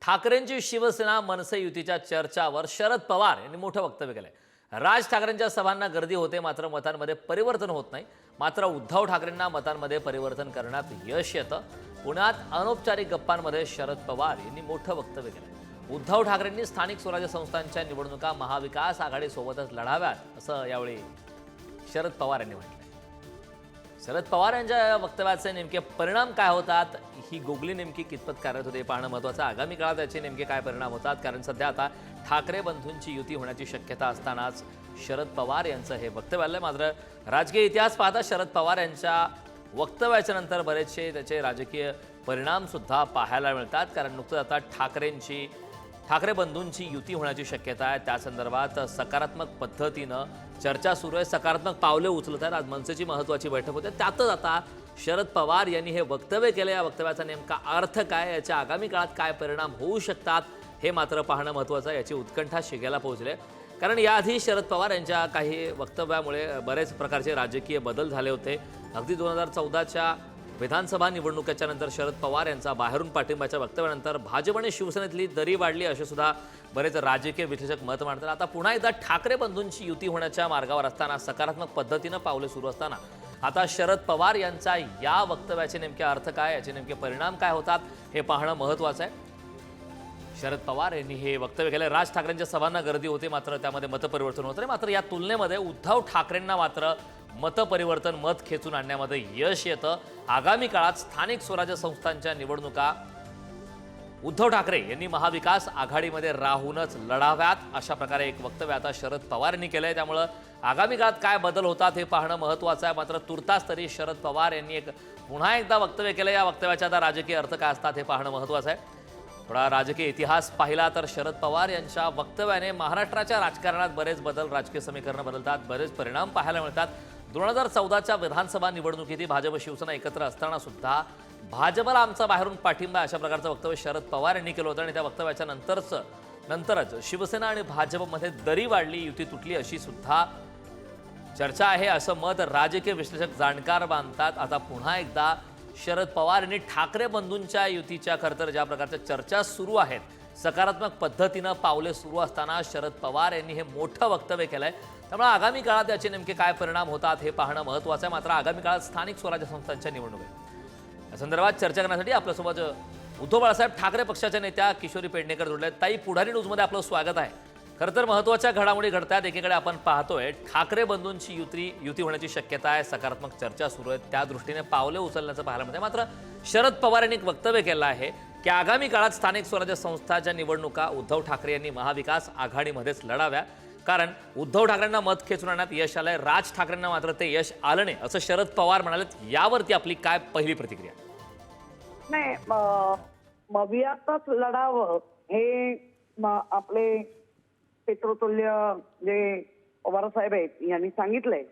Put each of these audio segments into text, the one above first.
ठाकरेंची शिवसेना मनसे युतीच्या चर्चावर शरद पवार यांनी मोठं वक्तव्य केलंय. राज ठाकरेंच्या सभांना गर्दी होते, मात्र मतांमध्ये परिवर्तन होत नाही. मात्र उद्धव ठाकरेंना मतांमध्ये परिवर्तन करण्यात यश येतं. पुण्यात अनौपचारिक गप्पांमध्ये शरद पवार यांनी मोठं वक्तव्य केलंय. उद्धव ठाकरेंनी स्थानिक स्वराज्य संस्थांच्या निवडणुका महाविकास आघाडीसोबतच लढाव्यात, असं यावेळी शरद पवार यांनी म्हटलं. शरद पवार यांच्या वक्तव्याचे नेमके परिणाम काय होतात, ही गोगली नेमकी कितपत कार्यरत होते पाहणं महत्त्वाचं. आगामी काळात याचे नेमके काय परिणाम होतात, कारण सध्या आता ठाकरे बंधूंची युती होण्याची शक्यता असतानाच शरद पवार यांचं हे वक्तव्य आलं. मात्र राजकीय इतिहास पाहता शरद पवार यांच्या वक्तव्याच्या नंतर बरेचसे त्याचे राजकीय परिणाम सुद्धा पाहायला मिळतात. कारण नुकतंच आता ठाकरे बंधूंची युती होण्याची शक्यता आहे. त्या संदर्भात सकारात्मक पद्धतीनं चर्चा सुरू आहे, सकारात्मक पावले उचलत आहेत. आज मनसेची महत्त्वाची बैठक होते, त्यातच आता शरद पवार यांनी हे वक्तव्य केलं. या वक्तव्याचा नेमका अर्थ काय, याच्या आगामी काळात काय परिणाम होऊ शकतात, हे मात्र पाहणं महत्त्वाचं आहे. याची उत्कंठा शिगेला पोहोचले, कारण याआधी शरद पवार यांच्या काही वक्तव्यामुळे बरेच प्रकारचे राजकीय बदल झाले होते. अगदी 2014च्या विधानसभा निवडणुकीच्या नंतर शरद पवार यांचा बाहेरून पाठिंबाच्या वक्तव्यानंतर भाजप आणि शिवसेनेतली दरी वाढली, असे सुद्धा बरेच राजकीय विश्लेषक मत मांडतात. आता पुन्हा एकदा ठाकरे बंधूंची युती होण्याच्या मार्गावर असताना, सकारात्मक पद्धतीनं पावले सुरू असताना, आता शरद पवार यांचा या वक्तव्याचे नेमके अर्थ काय, याचे नेमके परिणाम काय होतात, हे पाहणं महत्त्वाचं आहे. शरद पवार यांनी हे वक्तव्य केलं. राज ठाकरेंच्या सभांना गर्दी होते, मात्र त्यामध्ये मतपरिवर्तन होत नाही. मात्र या तुलनेमध्ये उद्धव ठाकरेंना मात्र मतपरिवर्तन, मत खेचून आणण्यामध्ये यश येतं. आगामी काळात स्थानिक स्वराज्य संस्थांच्या निवडणुका उद्धव ठाकरे यांनी महाविकास आघाडीमध्ये राहूनच लढाव्यात, अशा प्रकारे एक वक्तव्य आता शरद पवार यांनी केलंय. त्यामुळं आगामी काळात काय बदल होतात हे पाहणं महत्त्वाचं आहे. मात्र तुर्तास तरी शरद पवार यांनी पुन्हा एकदा वक्तव्य केलं. या वक्तव्याचा आता राजकीय अर्थ काय असतात हे पाहणं महत्त्वाचं आहे. थोडा राजकीय इतिहास पाहिला तर शरद पवार यांच्या वक्तव्याने महाराष्ट्राच्या राजकारणात बरेच बदल, राजकीय समीकरणं बदलतात, बरेच परिणाम पाहायला मिळतात. 2014च्या विधानसभा निवडणुकीत भाजप शिवसेना एकत्र असताना सुद्धा भाजपला आमचा बाहेरून पाठिंबा, अशा प्रकारचं वक्तव्य शरद पवार यांनी केलं होतं. आणि त्या वक्तव्याच्या नंतरच शिवसेना आणि भाजपमध्ये दरी वाढली, युती तुटली, अशी सुद्धा चर्चा आहे, असं मत राजकीय विश्लेषक, जाणकार बांधतात. आता पुन्हा एकदा शरद पवार यांनी ठाकरे बंधूंच्या युतीच्या खरं तर ज्या प्रकारच्या चर्चा सुरू आहेत, सकारात्मक पद्धतीनं पावले सुरू असताना शरद पवार यांनी हे मोठं वक्तव्य केलंय. त्यामुळे आगामी काळात याचे नेमके काय परिणाम होतात हे पाहणं महत्त्वाचं आहे. मात्र आगामी काळात स्थानिक स्वराज्य संस्थांच्या निवडणुका या संदर्भात चर्चा करण्यासाठी आपल्यासोबत उद्धव बाळासाहेब ठाकरे पक्षाच्या नेत्या किशोरी पेडणेकर जोडले. ताई, पुढारी न्यूजमध्ये आपलं स्वागत आहे. खरं तर महत्त्वाच्या घडामोडी घडतात. एकीकडे आपण पाहतोय ठाकरे बंधूंची युती होण्याची शक्यता आहे, सकारात्मक चर्चा सुरू आहेत, त्या दृष्टीने पावले उचलण्याचं पाहायला मिळतं. मात्र शरद पवार यांनी एक वक्तव्य केलं आहे की आगामी काळात स्थानिक स्वराज्य संस्थांच्या निवडणुका उद्धव ठाकरे यांनी महाविकास आघाडीमध्येच लढाव्या, कारण उद्धव ठाकरेंना मत खेचून आणण्यात यश आलंय. राज ठाकरेंना मात्र ते यश आलं नाही, असं शरद पवार म्हणाले. यावरती आपली काय पहिली प्रतिक्रिया? नाही, मवियातच लढावं हे आपले पितृतुल्य जे पवार साहेब आहेत यांनी सांगितलंय.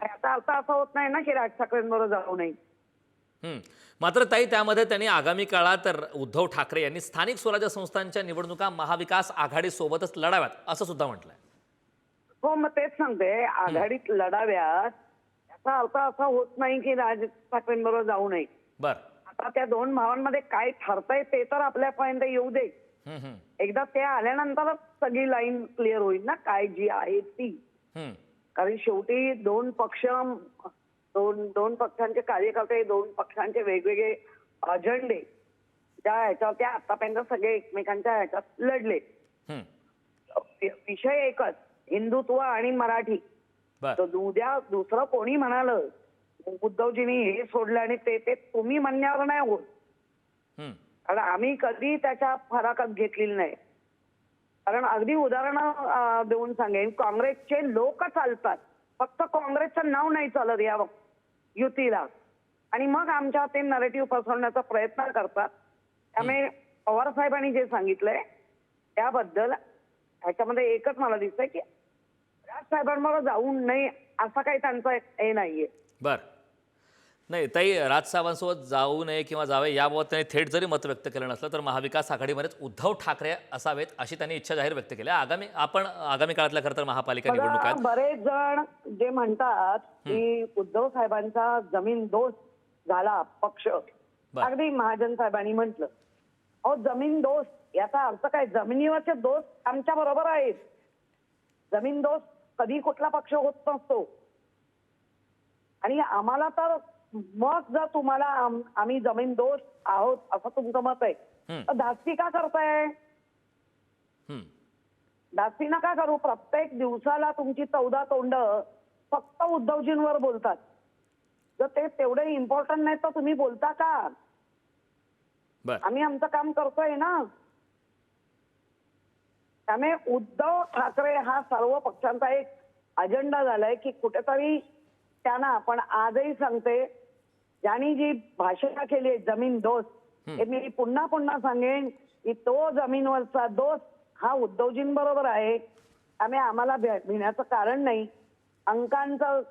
आता असं होत नाही ना की राज ठाकरेंबरोबर जाऊ नये. मात्र ताई, त्यामध्ये त्यांनी आगामी काळात उद्धव ठाकरे यांनी स्थानिक स्वराज्य संस्थांच्या निवडणुका महाविकास आघाडीसोबतच लढाव्यात, असं सुद्धा म्हटलंय. हो, मग तेच सांगते, आघाडीत लढाव्यात याचा अर्थ असा होत नाही की राज ठाकरेंबरोबर जाऊ नये. बरं, आता त्या दोन भावांमध्ये काय ठरतंय ते तर आपल्यापर्यंत येऊ दे. एकदा ते आल्यानंतरच सगळी लाईन क्लिअर होईल ना, काय जी आहे ती. कारण शेवटी दोन पक्षांचे कार्यकर्ते, दोन पक्षांचे वेगवेगळे अजेंडे, त्या ह्याच्यावर त्या आतापर्यंत सगळे एकमेकांच्या ह्याच्यात लढले. विषय एकच, हिंदुत्व आणि मराठी. तर उद्या दुसरं कोणी म्हणालं उद्धवजींनी हे सोडलं आणि ते तुम्ही म्हणण्यावर नाही होत. कारण आम्ही कधी त्याच्या फराकात घेतलेली नाही. कारण अगदी उदाहरण देऊन सांगेन, काँग्रेसचे लोक चालतात, फक्त काँग्रेसचं नाव नाही चालत या युतीला, आणि मग आमच्या ते नरेटिव्ह पसरवण्याचा प्रयत्न करतात. त्यामुळे पवार साहेबांनी जे सांगितलंय त्याबद्दल ह्याच्यामध्ये एकच मला दिसतंय की राज साहेबांबरोबर जाऊ नये असा काही त्यांचा हे नाहीये. बरं, नाही ताई, राजसाहेबांसोबत जाऊ नये किंवा जावे याबाबत त्यांनी थेट जरी मत व्यक्त केलं नसलं तर महाविकास आघाडीमध्येच उद्धव ठाकरे असावेत, अशी त्यांनी इच्छा जाहीर व्यक्त केली. आगामी काळातल्या खरं तर महापालिका निवडणुका आहेत. बरेच जण जे म्हणतात की उद्धव साहेबांचा जमीन दोस्त झाला पक्ष, अगदी महाजन साहेबांनी म्हटलं, अहो जमीन दोस्त याचा अर्थ काय? जमिनीवरचे दोस्त आमच्या बरोबर आहेत. जमीन दोस्त कधी कुठला पक्ष होत नसतो. आणि आम्हाला तर मग जर तुम्हाला आम्ही जमीन दोस्त आहोत असं तुमचं मत आहे तर धास्ती का करताय? धास्ती नका करू. प्रत्येक दिवसाला तुमची 14 तोंड फक्त उद्धवजींवर बोलतात. जर ते तेवढे इम्पॉर्टंट नाही तर तुम्ही बोलता का? आम्ही आमचं काम करतोय ना. त्यामुळे उद्धव ठाकरे हा सर्व पक्षांचा एक अजेंडा झालाय की कुठेतरी त्यांना, पण आजही सांगते, ज्यांनी जी भाषा केली आहे जमीन दोस्त, हे मी पुन्हा पुन्हा सांगेन की तो जमीनवरचा दोस्त हा उद्धवजींबरोबर आहे. त्यामुळे आम्हाला भिण्याचं कारण नाही. अंकांचं,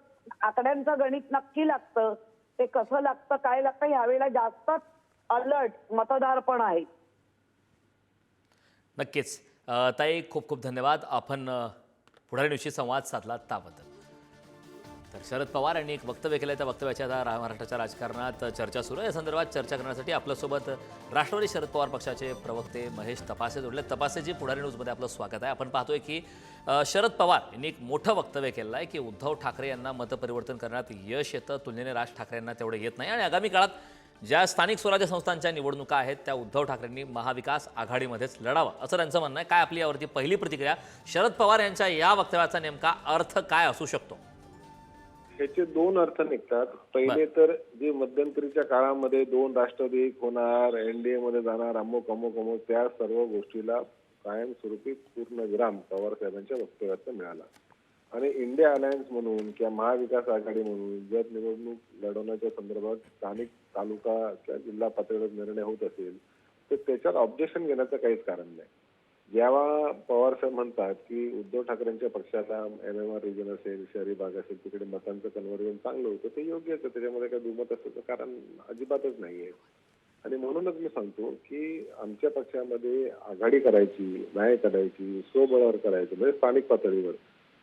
आकड्यांचं गणित नक्की लागतं. ते कसं लागतं, काय लागतं, यावेळेला जास्तच अलर्ट मतदार पण आहे. नक्कीच. ताई, खूप खूप धन्यवाद. आपण पुढाऱ्यांशी संवाद साधला त्याबद्दल. तर शरद पवार यांनी एक वक्तव्य केलं. त्या वक्तव्याच्या आता महाराष्ट्राच्या राजकारणात चर्चा सुरू आहे. या संदर्भात चर्चा करण्यासाठी आपल्यासोबत राष्ट्रवादी शरद पवार पक्षाचे प्रवक्ते महेश तपासे जोडले. तपासेजी पुढारी न्यूजमध्ये आपलं स्वागत आहे. आपण पाहतोय की शरद पवार यांनी एक मोठं वक्तव्य केलं आहे की उद्धव ठाकरे यांना मतपरिवर्तन करण्यात यश येतं, तुलनेने राज ठाकरे यांना तेवढं येत नाही. आणि आगामी काळात ज्या स्थानिक स्वराज्य संस्थांच्या निवडणुका आहेत त्या उद्धव ठाकरेंनी महाविकास आघाडीमध्येच लढावं, असं त्यांचं म्हणणं आहे. काय आपली यावरती पहिली प्रतिक्रिया? शरद पवार यांच्या या वक्तव्याचा नेमका अर्थ काय असू शकतो? ह्याचे दोन अर्थ निघतात. पहिले तर जे मध्यंतरीच्या काळामध्ये 2 राष्ट्रवादी एक होणार, एनडीए मध्ये जाणार, अमुक अमुक अमुक, त्या सर्व गोष्टीला कायमस्वरूपी पूर्ण विराम पवार साहेबांच्या वक्तव्याचा मिळाला. आणि इंडिया अलायन्स म्हणून किंवा महाविकास आघाडी म्हणून जर निवडणूक लढवण्याच्या संदर्भात स्थानिक तालुका किंवा जिल्हा पातळीवर निर्णय होत असेल तर त्याच्यात ऑब्जेक्शन घेण्याचं काहीच कारण नाही. जेव्हा पवार साहेब म्हणतात की उद्धव ठाकरेंच्या पक्षाला MMR रिजन असेल, शहरी भाग असेल, तिकडे मतांचं कन्व्हर्जन चांगलं होतं, ते योग्य आहे. त्याच्यामध्ये काही दुमत असल्याचं कारण अजिबातच नाहीये. आणि म्हणूनच मी सांगतो की आमच्या पक्षामध्ये आघाडी करायची, नाही करायची, स्वबळावर करायचं, म्हणजे स्थानिक पातळीवर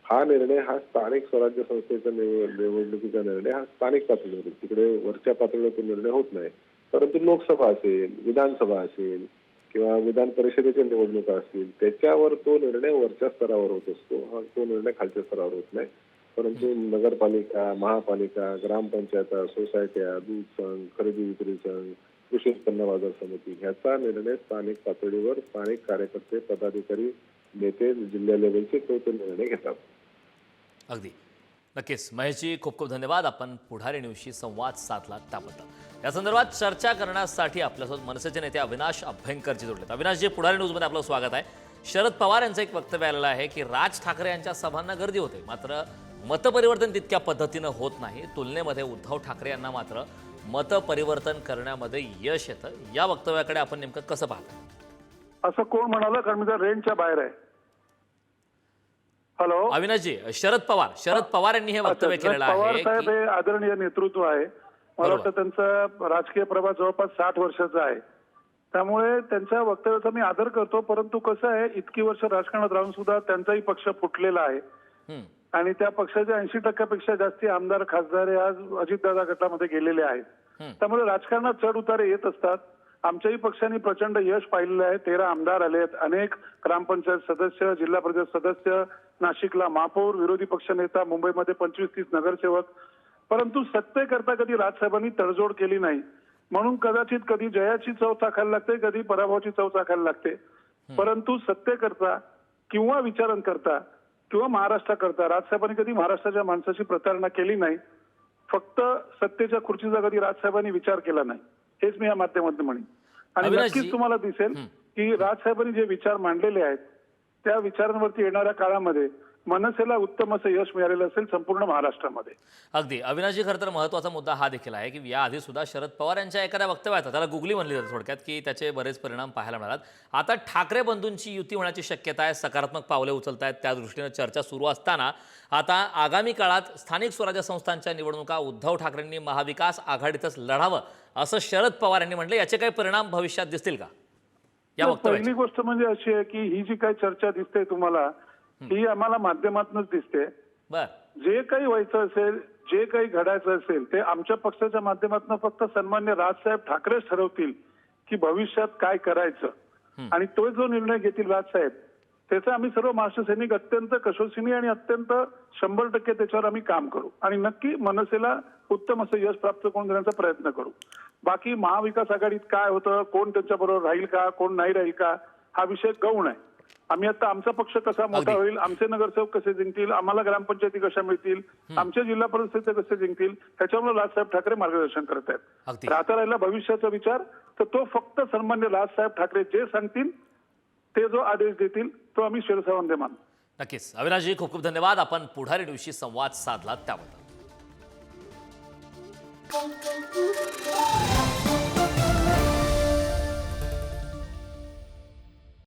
हा निर्णय, हा स्थानिक स्वराज्य संस्थेचा निवडणुकीचा निर्णय हा स्थानिक पातळीवर, तिकडे वरच्या पातळीवर तो निर्णय होत नाही. परंतु लोकसभा असेल, विधानसभा असेल किंवा विधान परिषदेच्या निवडणुका असतील त्याच्यावर तो निर्णय वरच्या स्तरावर होत असतो. हा तो निर्णय खालच्या स्तरावर होत नाही. परंतु नगरपालिका, महापालिका, ग्रामपंचायत, सोसायट्या, दूध संघ, खरेदी विक्री संघ, कृषी उत्पन्न बाजार समिती ह्याचा निर्णय स्थानिक पातळीवर स्थानिक कार्यकर्ते, पदाधिकारी, नेते, जिल्हा लेवलचे तो निर्णय घेतात. अगदी नक्कीच. महेशजी, खूप खूप धन्यवाद. आपण पुढारी न्यूजशी संवाद साधला त्याबद्दल. या संदर्भात चर्चा करण्यासाठी आपल्यासोबत मनसेचे नेते अविनाश अभ्यंकरजी जोडलेत. अविनाशजी, पुढारी न्यूजमध्ये आपलं स्वागत आहे. शरद पवार यांचं एक वक्तव्य आलेलं आहे की राज ठाकरे यांच्या सभांना गर्दी होते, मात्र मतपरिवर्तन तितक्या पद्धतीनं होत नाही. तुलनेमध्ये उद्धव ठाकरे यांना मात्र मतपरिवर्तन करण्यामध्ये यश येतं. या वक्तव्याकडे आपण नेमकं कसं पाहता? असं कोण म्हणालं? कारण मी त्या रेंजच्या बाहेर आहे. हॅलो अविनाशजी, शरद पवार यांनी हे वक्तव्य केलेलं आहे. पवार साहेब हे आदरणीय नेतृत्व आहे. मला वाटतं त्यांचा राजकीय प्रवास जवळपास 60 वर्षाचा आहे. त्यामुळे त्यांच्या वक्तव्याचा मी आदर करतो. परंतु कसं आहे, इतकी वर्ष राजकारणात राहून सुद्धा त्यांचाही पक्ष फुटलेला आहे आणि त्या पक्षाच्या 80% जास्ती आमदार, खासदार हे आज अजितदादा गटामध्ये गेलेले आहेत. त्यामुळे राजकारणात चढ उतारे येत असतात. आमच्याही पक्षाने प्रचंड यश पाहिलेलं आहे. 13 आमदार आलेत, अनेक ग्रामपंचायत सदस्य, जिल्हा परिषद सदस्य, नाशिकला महापौर, विरोधी पक्षनेता, मुंबईमध्ये 25-30 नगरसेवक. परंतु सत्तेकरता कधी राजसाहेबांनी तडजोड केली नाही. म्हणून कदाचित कधी जयाची चव चाखायला लागते, कधी पराभवाची चव चाखायला लागते. परंतु सत्तेकरता किंवा विचारांकरता किंवा महाराष्ट्राकरता राजसाहेबांनी कधी महाराष्ट्राच्या माणसाची प्रतारणा केली नाही. फक्त सत्तेच्या खुर्चीचा कधी राजसाहेबांनी विचार केला नाही, हेच मी या माध्यमातून म्हणेन. आणि नक्कीच तुम्हाला दिसेल की राजसाहेबांनी जे विचार मांडलेले आहेत त्या विचारांवरती येणाऱ्या काळामध्ये मनसेला उत्तम असं यश मिळालेलं असेल संपूर्ण महाराष्ट्रामध्ये. अगदी अविनाशजी, खरं तर महत्त्वाचा मुद्दा हा देखील आहे की याआधी सुद्धा शरद पवार यांच्या एखाद्या वक्तव्यात, त्याला गुगली म्हणली जाते थोडक्यात, की त्याचे बरेच परिणाम पाहायला मिळातात. आता ठाकरे बंधूंची युती होण्याची शक्यता आहे, सकारात्मक पावले उचलत आहेत, त्या दृष्टीनं चर्चा सुरू असताना आता आगामी काळात स्थानिक स्वराज्य संस्थांच्या निवडणुका उद्धव ठाकरेंनी महाविकास आघाडीतच लढावं असं शरद पवार यांनी म्हटलं. याचे काही परिणाम भविष्यात दिसतील का या वक्तव्यात? पहिली गोष्ट म्हणजे अशी आहे की ही जी काही चर्चा दिसते तुम्हाला, ही आम्हाला माध्यमातूनच दिसते. जे काही व्हायचं असेल, जे काही घडायचं असेल ते आमच्या पक्षाच्या माध्यमातून फक्त सन्मान्य राजसाहेब ठाकरेच ठरवतील की भविष्यात काय करायचं. आणि तो जो निर्णय घेतील राजसाहेब त्याचा आम्ही सर्व महाराष्ट्र सैनिक अत्यंत कशोशीने आणि अत्यंत 100% त्याच्यावर आम्ही काम करू आणि नक्की मनसेला उत्तम असं यश प्राप्त करून देण्याचा प्रयत्न करू. बाकी महाविकास आघाडीत काय होतं, कोण त्यांच्याबरोबर राहील का, कोण नाही राहील का, हा विषय गौण आहे. आम्ही आता आमचा पक्ष कसा मोठा होईल, आमचे नगरसेवक कसे जिंकतील, आम्हाला ग्रामपंचायती कशा मिळतील, आमचे जिल्हा परिषद कसे जिंकतील, त्याच्यावर राजसाहेब ठाकरे मार्गदर्शन करत आहेत. आता राहिला भविष्याचा विचार, तर तो फक्त सन्मान्य राजसाहेब ठाकरे जे सांगतील ते जो आदेश देतील तो आम्ही शिरसावंदे मानू. नक्कीच. अविनाशजी, खूप खूप धन्यवाद. आपण पुढारी न्यूजशी संवाद साधला त्याबद्दल.